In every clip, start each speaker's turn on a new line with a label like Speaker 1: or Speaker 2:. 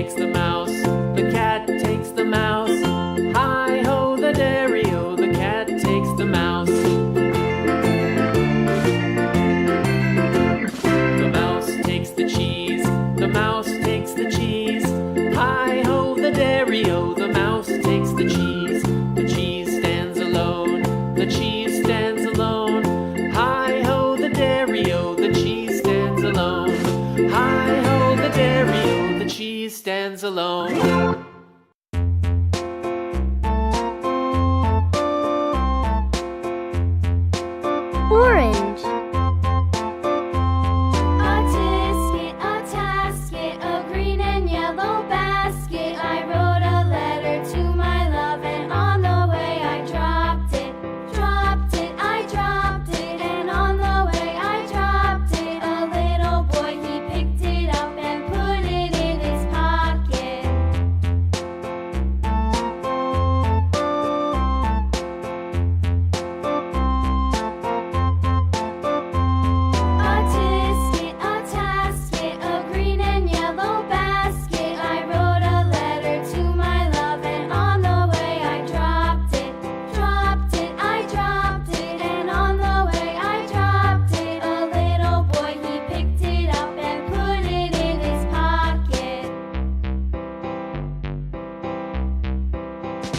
Speaker 1: takes the mouse, the cat takes the mouse. Hi-ho, the dairy-o, the cat takes the mouse. The mouse takes the cheese, the mouse takes the cheese. Hi-ho, the dairy-o, the mouse takes the cheese. The cheese stands alone, the cheese stands alone. Hi-ho, the dairy-o, the cheese stands alone. Hi-ho, the dairy-o, the cheese stands alone.
Speaker 2: Orange.
Speaker 3: A tisket, a tasket, a green and yellow basket. I wrote a letter to my love, and on the way I dropped it. I dropped it, and on the way I dropped it. A little boy, he picked it up and put it in his pocket. A tisket, a tasket, a green and yellow basket. I wrote a letter to my love, and on the way I dropped it. I dropped it, and on the way I dropped it. A little boy, he picked it up and put it in his pocket.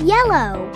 Speaker 2: Yellow.